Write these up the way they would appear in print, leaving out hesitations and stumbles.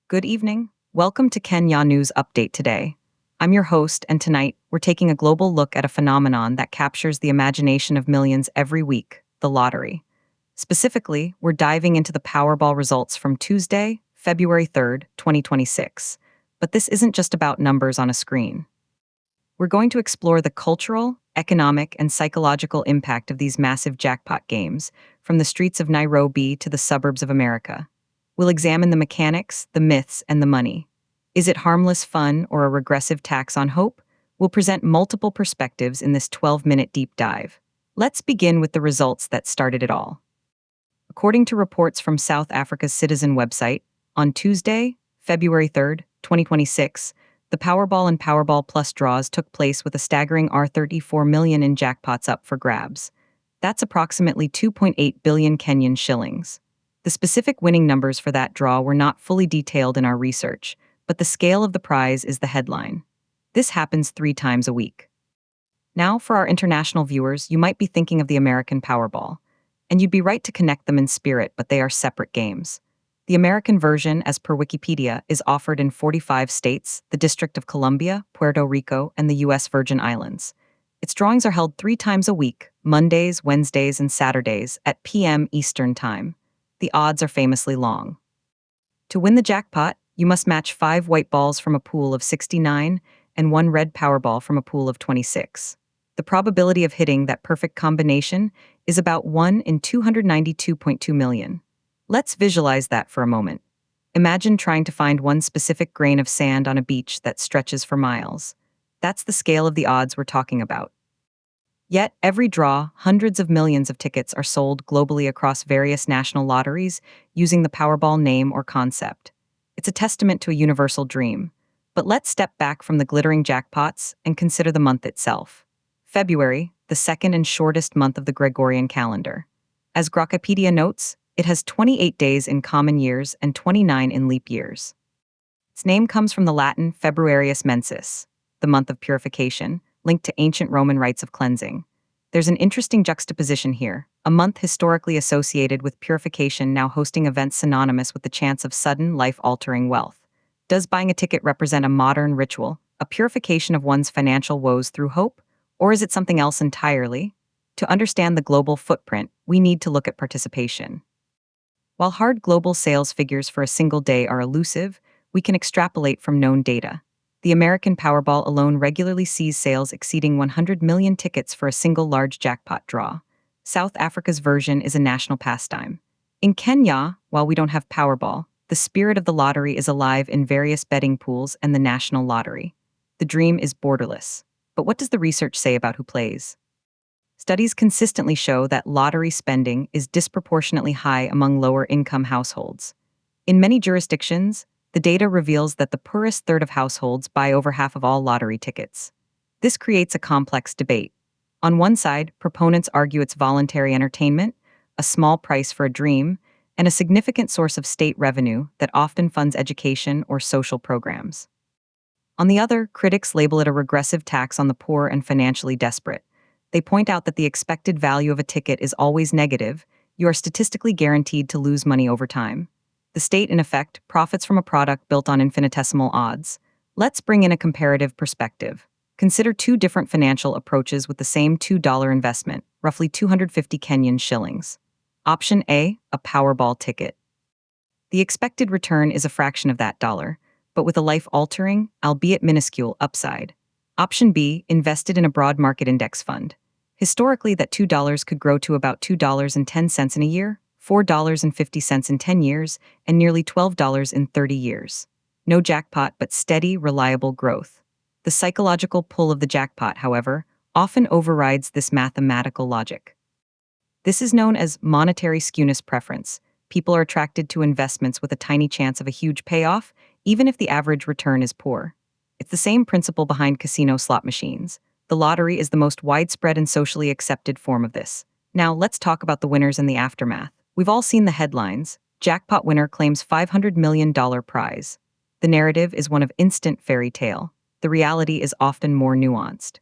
Good evening. Welcome to Kenya News Update today. I'm your host, and tonight we're taking a global look at a phenomenon that captures the imagination of millions every week, the lottery. Specifically, we're diving into the Powerball results from Tuesday, February 3rd, 2026. But this isn't just about numbers on a screen. We're going to explore the cultural, economic, and psychological impact of these massive jackpot games, from the streets of Nairobi to the suburbs of America. We'll examine the mechanics, the myths, and the money. Is it harmless fun or a regressive tax on hope? We'll present multiple perspectives in this 12-minute deep dive. Let's begin with the results that started it all. According to reports from South Africa's Citizen website, on Tuesday, February 3rd, 2026, the Powerball and Powerball Plus draws took place with a staggering R34 million in jackpots up for grabs. That's approximately 2.8 billion Kenyan shillings. The specific winning numbers for that draw were not fully detailed in our research, but the scale of the prize is the headline. This happens 3 times a week. Now, for our international viewers, you might be thinking of the American Powerball. And you'd be right to connect them in spirit, but they are separate games. The American version, as per Wikipedia, is offered in 45 states, the District of Columbia, Puerto Rico, and the U.S. Virgin Islands. Its drawings are held 3 times a week, Mondays, Wednesdays, and Saturdays, at p.m. Eastern Time. The odds are famously long. To win the jackpot, you must match 5 white balls from a pool of 69 and 1 red Powerball from a pool of 26. The probability of hitting that perfect combination is about 1 in 292.2 million. Let's visualize that for a moment. Imagine trying to find one specific grain of sand on a beach that stretches for miles. That's the scale of the odds we're talking about. Yet, every draw, hundreds of millions of tickets are sold globally across various national lotteries using the Powerball name or concept. It's a testament to a universal dream. But let's step back from the glittering jackpots and consider the month itself. February, the second and shortest month of the Gregorian calendar. As Wikipedia notes, it has 28 days in common years and 29 in leap years. Its name comes from the Latin Februarius mensis, the month of purification, linked to ancient Roman rites of cleansing. There's an interesting juxtaposition here, a month historically associated with purification now hosting events synonymous with the chance of sudden, life-altering wealth. Does buying a ticket represent a modern ritual, a purification of one's financial woes through hope? Or is it something else entirely? To understand the global footprint, we need to look at participation. While hard global sales figures for a single day are elusive, we can extrapolate from known data. The American Powerball alone regularly sees sales exceeding 100 million tickets for a single large jackpot draw. South Africa's version is a national pastime. In Kenya, while we don't have Powerball, the spirit of the lottery is alive in various betting pools and the national lottery. The dream is borderless. But what does the research say about who plays? Studies consistently show that lottery spending is disproportionately high among lower-income households. In many jurisdictions, the data reveals that the poorest third of households buy over half of all lottery tickets. This creates a complex debate. On one side, proponents argue it's voluntary entertainment, a small price for a dream, and a significant source of state revenue that often funds education or social programs. On the other, critics label it a regressive tax on the poor and financially desperate. They point out that the expected value of a ticket is always negative. You are statistically guaranteed to lose money over time. The state, in effect, profits from a product built on infinitesimal odds. Let's bring in a comparative perspective. Consider 2 different financial approaches with the same $2 investment, roughly 250 Kenyan shillings. Option A, a Powerball ticket. The expected return is a fraction of that dollar, but with a life-altering, albeit minuscule, upside. Option B, invested in a broad market index fund. Historically, that $2 could grow to about $2.10 in a year, $4.50 in 10 years, and nearly $12 in 30 years. No jackpot, but steady, reliable growth. The psychological pull of the jackpot, however, often overrides this mathematical logic. This is known as monetary skewness preference. People are attracted to investments with a tiny chance of a huge payoff, even if the average return is poor. It's the same principle behind casino slot machines. The lottery is the most widespread and socially accepted form of this. Now, let's talk about the winners and the aftermath. We've all seen the headlines. Jackpot winner claims $500 million prize. The narrative is one of instant fairy tale. The reality is often more nuanced.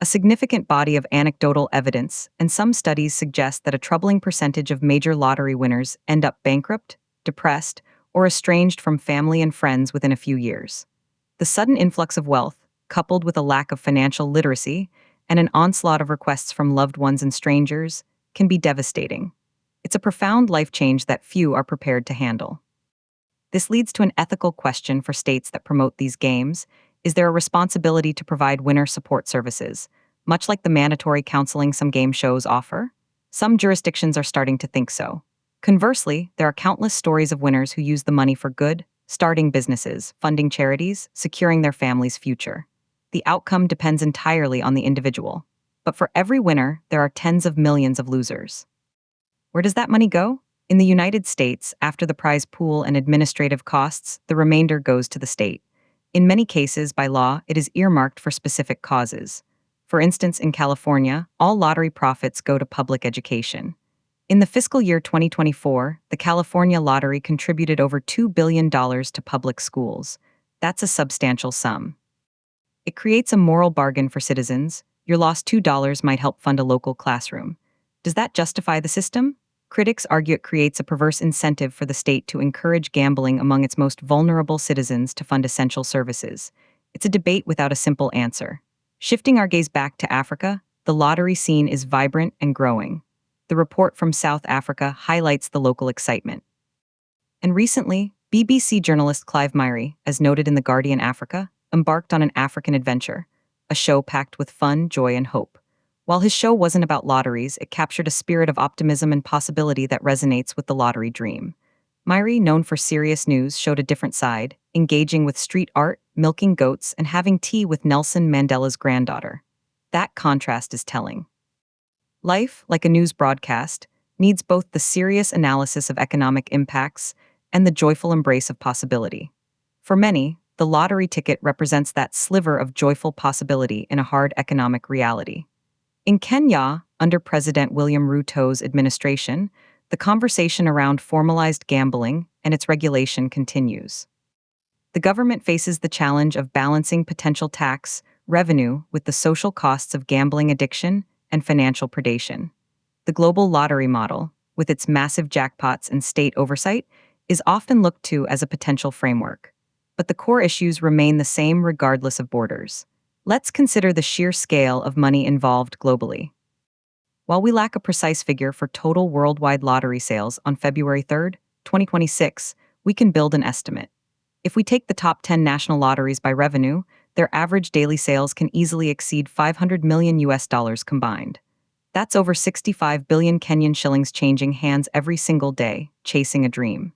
A significant body of anecdotal evidence and some studies suggest that a troubling percentage of major lottery winners end up bankrupt, depressed, or estranged from family and friends within a few years. The sudden influx of wealth, coupled with a lack of financial literacy and an onslaught of requests from loved ones and strangers, can be devastating. It's a profound life change that few are prepared to handle. This leads to an ethical question for states that promote these games. Is there a responsibility to provide winner support services, much like the mandatory counseling some game shows offer? Some jurisdictions are starting to think so. Conversely, there are countless stories of winners who use the money for good, starting businesses, funding charities, securing their family's future. The outcome depends entirely on the individual. But for every winner, there are tens of millions of losers. Where does that money go? In the United States, after the prize pool and administrative costs, the remainder goes to the state. In many cases, by law, it is earmarked for specific causes. For instance, in California, all lottery profits go to public education. In the fiscal year 2024, the California Lottery contributed over $2 billion to public schools. That's a substantial sum. It creates a moral bargain for citizens. Your lost $2 might help fund a local classroom. Does that justify the system? Critics argue it creates a perverse incentive for the state to encourage gambling among its most vulnerable citizens to fund essential services. It's a debate without a simple answer. Shifting our gaze back to Africa, the lottery scene is vibrant and growing. The report from South Africa highlights the local excitement. And recently, BBC journalist Clive Myrie, as noted in The Guardian Africa, embarked on an African adventure, a show packed with fun, joy, and hope. While his show wasn't about lotteries, it captured a spirit of optimism and possibility that resonates with the lottery dream. Myrie, known for serious news, showed a different side, engaging with street art, milking goats, and having tea with Nelson Mandela's granddaughter. That contrast is telling. Life, like a news broadcast, needs both the serious analysis of economic impacts and the joyful embrace of possibility. For many, the lottery ticket represents that sliver of joyful possibility in a hard economic reality. In Kenya, under President William Ruto's administration, the conversation around formalized gambling and its regulation continues. The government faces the challenge of balancing potential tax revenue with the social costs of gambling addiction and financial predation. The global lottery model, with its massive jackpots and state oversight, is often looked to as a potential framework. But the core issues remain the same regardless of borders. Let's consider the sheer scale of money involved globally. While we lack a precise figure for total worldwide lottery sales on February 3, 2026, we can build an estimate. If we take the top 10 national lotteries by revenue, their average daily sales can easily exceed $500 million combined. That's over 65 billion Kenyan shillings changing hands every single day, chasing a dream.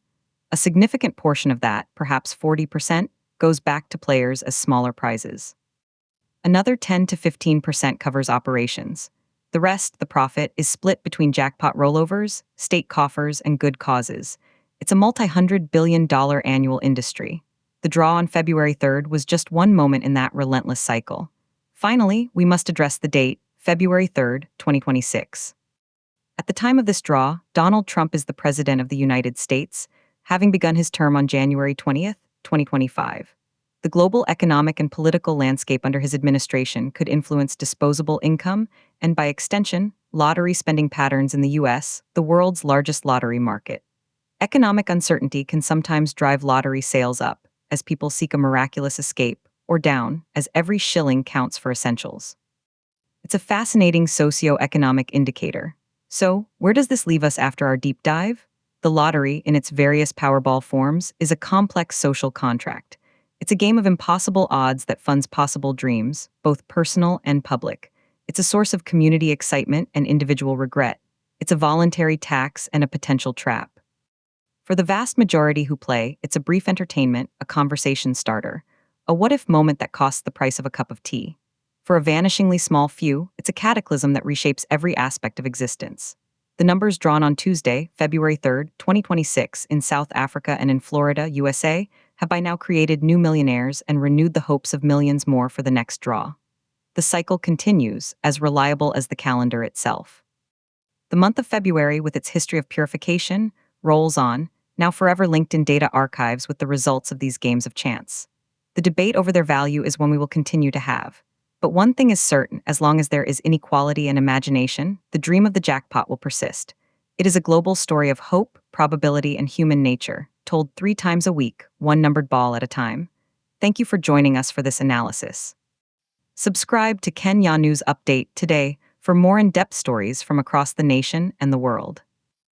A significant portion of that, perhaps 40%, goes back to players as smaller prizes. Another 10 to 15% covers operations. The rest, the profit, is split between jackpot rollovers, state coffers, and good causes. It's a multi-hundred billion dollar annual industry. The draw on February 3rd was just one moment in that relentless cycle. Finally, we must address the date, February 3rd, 2026. At the time of this draw, Donald Trump is the President of the United States, having begun his term on January 20th, 2025. The global economic and political landscape under his administration could influence disposable income and, by extension, lottery spending patterns in the U.S., the world's largest lottery market. Economic uncertainty can sometimes drive lottery sales up, as people seek a miraculous escape, or down, as every shilling counts for essentials. It's a fascinating socio-economic indicator. So, where does this leave us after our deep dive? The lottery, in its various PowerBall forms, is a complex social contract. It's a game of impossible odds that funds possible dreams, both personal and public. It's a source of community excitement and individual regret. It's a voluntary tax and a potential trap. For the vast majority who play, it's a brief entertainment, a conversation starter, a what-if moment that costs the price of a cup of tea. For a vanishingly small few, it's a cataclysm that reshapes every aspect of existence. The numbers drawn on Tuesday, February 3, 2026, in South Africa and in Florida, USA, have by now created new millionaires and renewed the hopes of millions more for the next draw. The cycle continues, as reliable as the calendar itself. The month of February, with its history of purification, rolls on, now forever linked in data archives with the results of these games of chance. The debate over their value is one we will continue to have. But one thing is certain: as long as there is inequality and imagination, the dream of the jackpot will persist. It is a global story of hope, probability, and human nature, told 3 times a week, one numbered ball at a time. Thank you for joining us for this analysis. Subscribe to Kenya News Update today for more in-depth stories from across the nation and the world.